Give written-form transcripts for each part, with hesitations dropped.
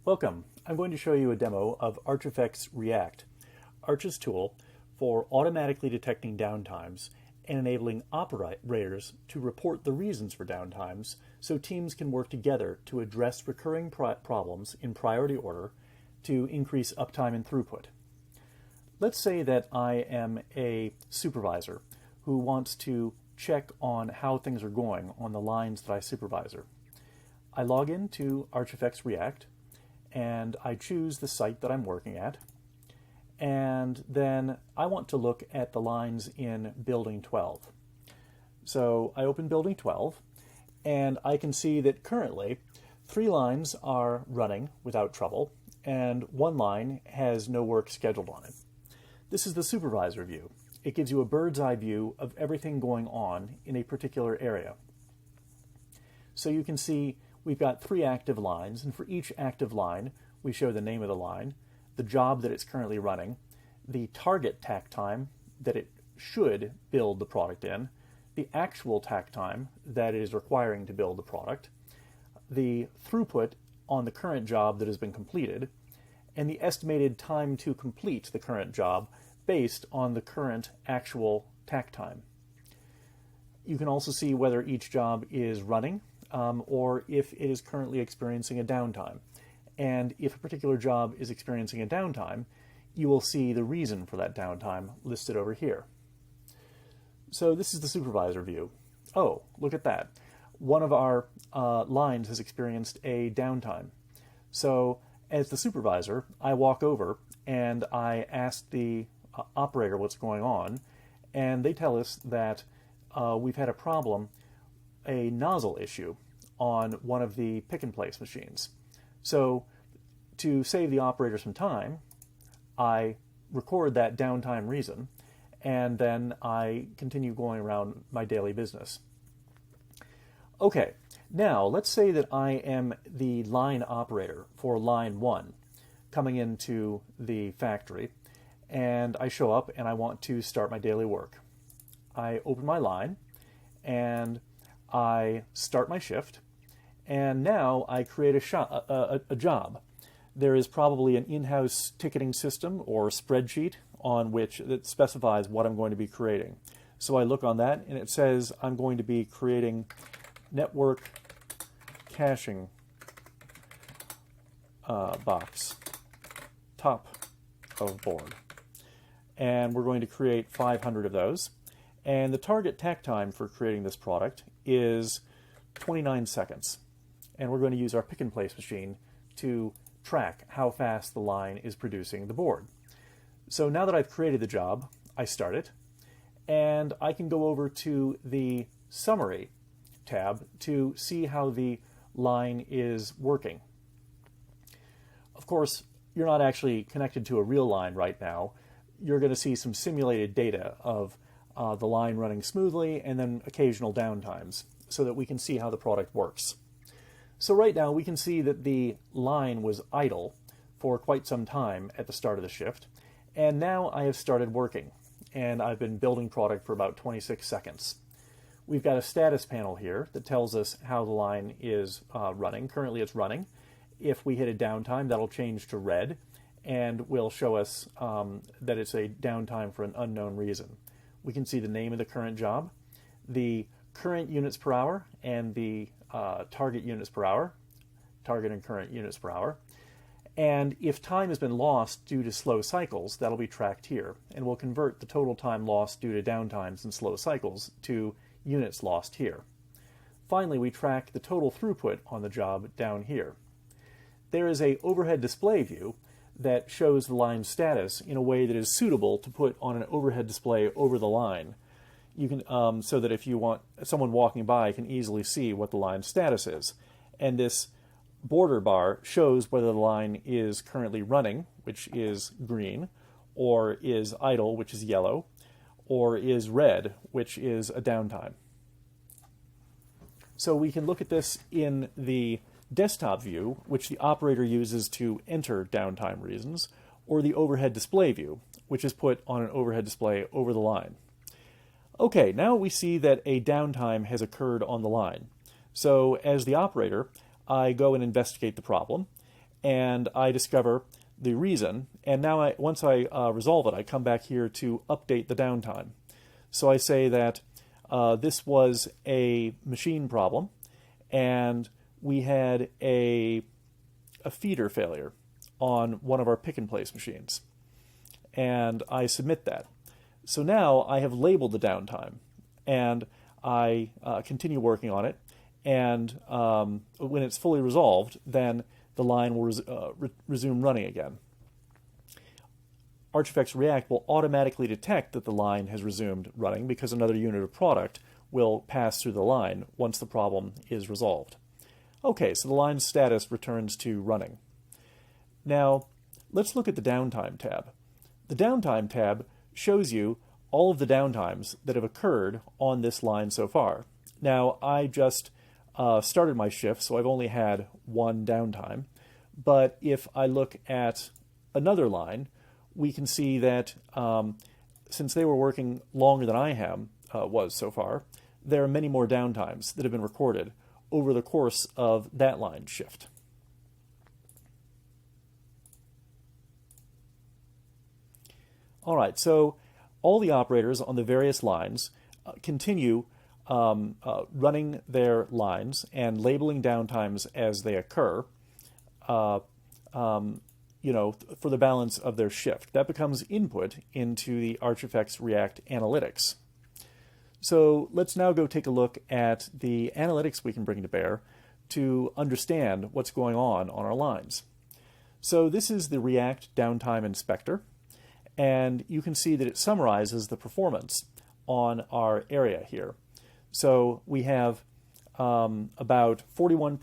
Welcome. I'm going to show you a demo of ArchFX REACT, Arch's tool for automatically detecting downtimes and enabling operators to report the reasons for downtimes so teams can work together to address recurring problems in priority order to increase uptime and throughput. Let's say that I am a supervisor who wants to check on how things are going on the lines that I supervise. I log into ArchFX REACT and I choose the site that I'm working at, and then I want to look at the lines in Building 12. So I open Building 12 and I can see that currently 3 lines are running without trouble and 1 line has no work scheduled on it. This is the supervisor view. It gives you a bird's eye view of everything going on in a particular area. So you can see we've got 3 active lines, and for each active line, we show the name of the line, the job that it's currently running, the target takt time that it should build the product in, the actual takt time that it is requiring to build the product, the throughput on the current job that has been completed, and the estimated time to complete the current job based on the current actual takt time. You can also see whether each job is running or if it is currently experiencing a downtime. And if a particular job is experiencing a downtime, you will see the reason for that downtime listed over here. So this is the supervisor view. Oh, look at that. One of our lines has experienced a downtime. So as the supervisor, I walk over and I ask the operator what's going on, and they tell us that we've had a problem, a nozzle issue on one of the pick and place machines. So to save the operator some time, I record that downtime reason and then I continue going around my daily business. Okay, now let's say that I am the line operator for line 1 coming into the factory, and I show up and I want to start my daily work. I open my line and I start my shift, and now I create a job. There is probably an in-house ticketing system or spreadsheet on which that specifies what I'm going to be creating. So I look on that and it says I'm going to be creating network caching box, top of board. And we're going to create 500 of those. And the target takt time for creating this product is 29 seconds. And we're going to use our pick and place machine to track how fast the line is producing the board. So now that I've created the job, I start it, and I can go over to the summary tab to see how the line is working. Of course, you're not actually connected to a real line right now. You're going to see some simulated data of the line running smoothly and then occasional downtimes so that we can see how the product works. So right now we can see that the line was idle for quite some time at the start of the shift, and now I have started working and I've been building product for about 26 seconds. We've got a status panel here that tells us how the line is running. Currently it's running. If we hit a downtime, that'll change to red and will show us that it's a downtime for an unknown reason. We can see the name of the current job, the current units per hour, and the target units per hour, target and current units per hour. And if time has been lost due to slow cycles, that'll be tracked here. And we'll convert the total time lost due to downtimes and slow cycles to units lost here. Finally, we track the total throughput on the job down here. There is an overhead display view that shows the line status in a way that is suitable to put on an overhead display over the line. You can, so that if you want someone walking by can easily see what the line status is. And this border bar shows whether the line is currently running, which is green, or is idle, which is yellow, or is red, which is a downtime. So we can look at this in the desktop view, which the operator uses to enter downtime reasons, or the overhead display view, which is put on an overhead display over the line. Okay, now we see that a downtime has occurred on the line. So as the operator, I go and investigate the problem, and I discover the reason, and now once I resolve it, I come back here to update the downtime. So I say that this was a machine problem, and we had a feeder failure on one of our pick-and-place machines. And I submit that. So now I have labeled the downtime, and I continue working on it, and when it's fully resolved, then the line will resume running again. ArchFX REACT will automatically detect that the line has resumed running because another unit of product will pass through the line once the problem is resolved. Okay, so the line's status returns to running. Now, let's look at the Downtime tab. The Downtime tab shows you all of the downtimes that have occurred on this line so far. Now, I just started my shift, so I've only had one downtime. But if I look at another line, we can see that since they were working longer than I was so far, there are many more downtimes that have been recorded over the course of that line shift. All right, so all the operators on the various lines continue running their lines and labeling downtimes as they occur, for the balance of their shift. That becomes input into the ArchFX REACT analytics. So let's now go take a look at the analytics we can bring to bear to understand what's going on our lines. So this is the React Downtime Inspector, and you can see that it summarizes the performance on our area here. So we have about 41%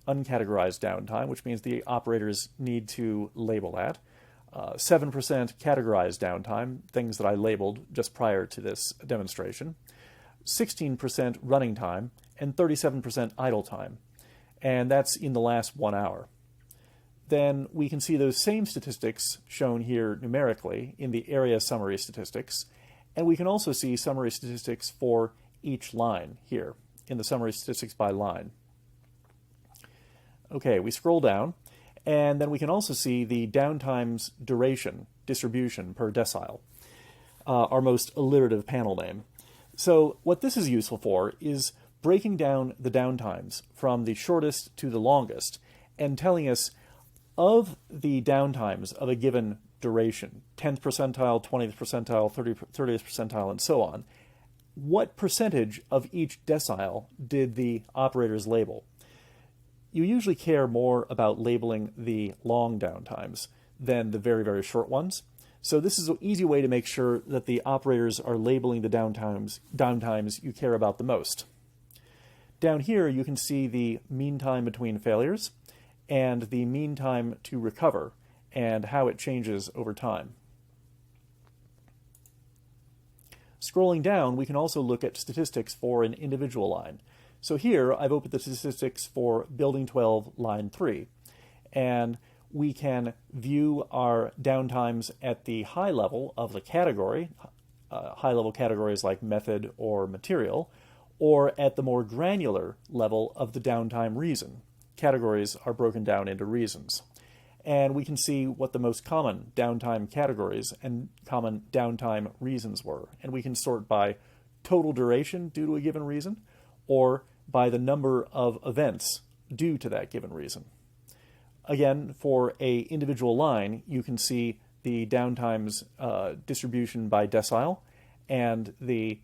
uncategorized downtime, which means the operators need to label that. 7% categorized downtime, things that I labeled just prior to this demonstration. 16% running time, and 37% idle time. And that's in the last 1 hour. Then we can see those same statistics shown here numerically in the area summary statistics. And we can also see summary statistics for each line here in the summary statistics by line. Okay, we scroll down, and then we can also see the downtimes duration distribution per decile, our most alliterative panel name. So what this is useful for is breaking down the downtimes from the shortest to the longest and telling us of the downtimes of a given duration, 10th percentile, 20th percentile, 30th percentile, and so on, what percentage of each decile did the operators label? You usually care more about labeling the long downtimes than the very, very short ones. So this is an easy way to make sure that the operators are labeling the downtimes you care about the most. Down here, you can see the mean time between failures and the mean time to recover and how it changes over time. Scrolling down, we can also look at statistics for an individual line. So here, I've opened the statistics for Building 12, Line 3, and we can view our downtimes at the high level of the category, high-level categories like method or material, or at the more granular level of the downtime reason. Categories are broken down into reasons. And we can see what the most common downtime categories and common downtime reasons were. And we can sort by total duration due to a given reason, or by the number of events due to that given reason. Again, for an individual line, you can see the downtimes distribution by decile and the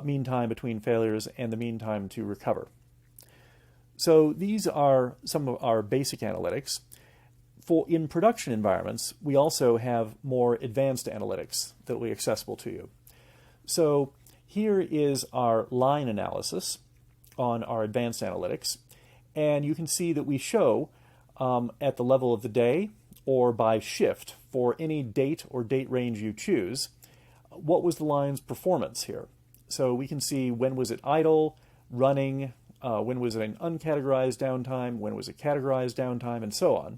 mean time between failures and the mean time to recover. So these are some of our basic analytics. In production environments, we also have more advanced analytics that will be accessible to you. So here is our line analysis on our advanced analytics, and you can see that we show at the level of the day or by shift for any date or date range you choose, what was the line's performance here. So we can see when was it idle, running, when was it an uncategorized downtime, when was it categorized downtime, and so on.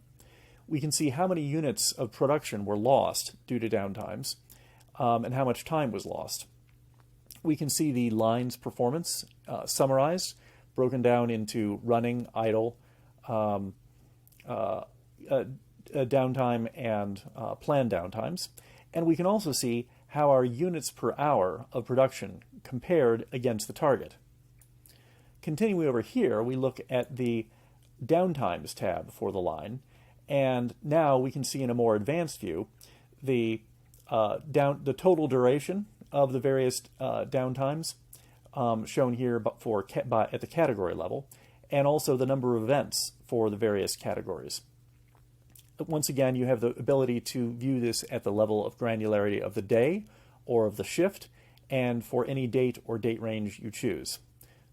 We can see how many units of production were lost due to downtimes and how much time was lost. We can see the line's performance summarized, broken down into running, idle, downtime and planned downtimes. And we can also see how our units per hour of production compared against the target. Continuing over here, we look at the downtimes tab for the line, and now we can see in a more advanced view the total duration of the various downtimes shown here at the category level, and also the number of events for the various categories. Once again, you have the ability to view this at the level of granularity of the day or of the shift, and for any date or date range you choose.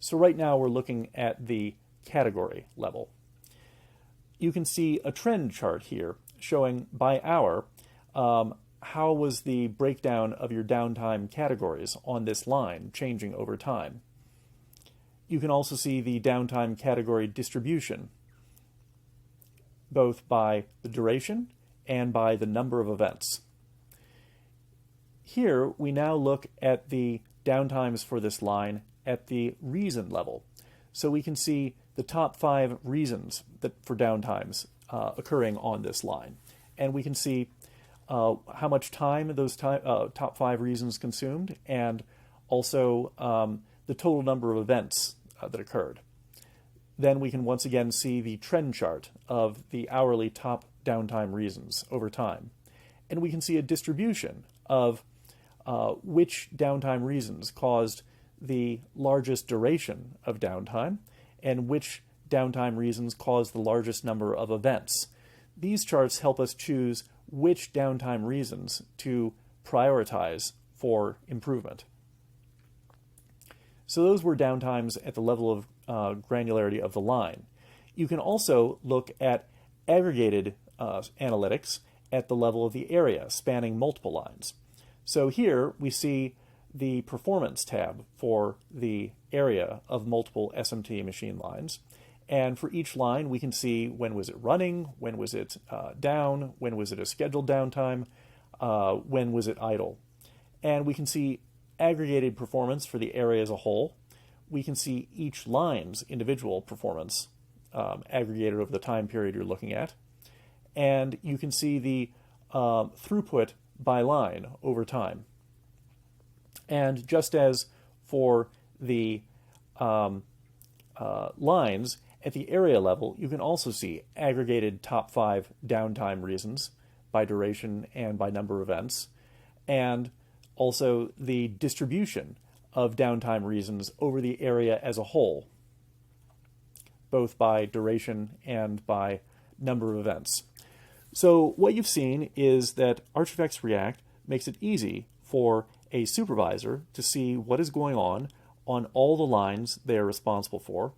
So right now we're looking at the category level. You can see a trend chart here showing by hour how was the breakdown of your downtime categories on this line changing over time. You can also see the downtime category distribution, both by the duration and by the number of events. Here we now look at the downtimes for this line at the reason level. So we can see the top 5 reasons for downtimes occurring on this line. And we can see how much time those top 5 reasons consumed, and also the total number of events that occurred. Then we can once again see the trend chart of the hourly top downtime reasons over time. And we can see a distribution of which downtime reasons caused the largest duration of downtime and which downtime reasons caused the largest number of events. These charts help us choose which downtime reasons to prioritize for improvement. So those were downtimes at the level of granularity of the line. You can also look at aggregated analytics at the level of the area, spanning multiple lines. So here we see the performance tab for the area of multiple SMT machine lines. And for each line, we can see when was it running, when was it down, when was it a scheduled downtime, when was it idle. And we can see aggregated performance for the area as a whole. We can see each line's individual performance aggregated over the time period you're looking at. And you can see the throughput by line over time. And just as for the lines, at the area level, you can also see aggregated top 5 downtime reasons by duration and by number of events, and also the distribution of downtime reasons over the area as a whole, both by duration and by number of events. So what you've seen is that ArchFX REACT makes it easy for a supervisor to see what is going on all the lines they are responsible for.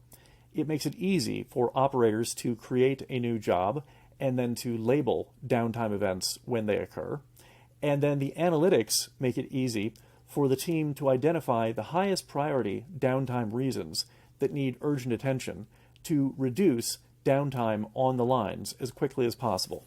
It makes it easy for operators to create a new job and then to label downtime events when they occur. And then the analytics make it easy for the team to identify the highest priority downtime reasons that need urgent attention to reduce downtime on the lines as quickly as possible.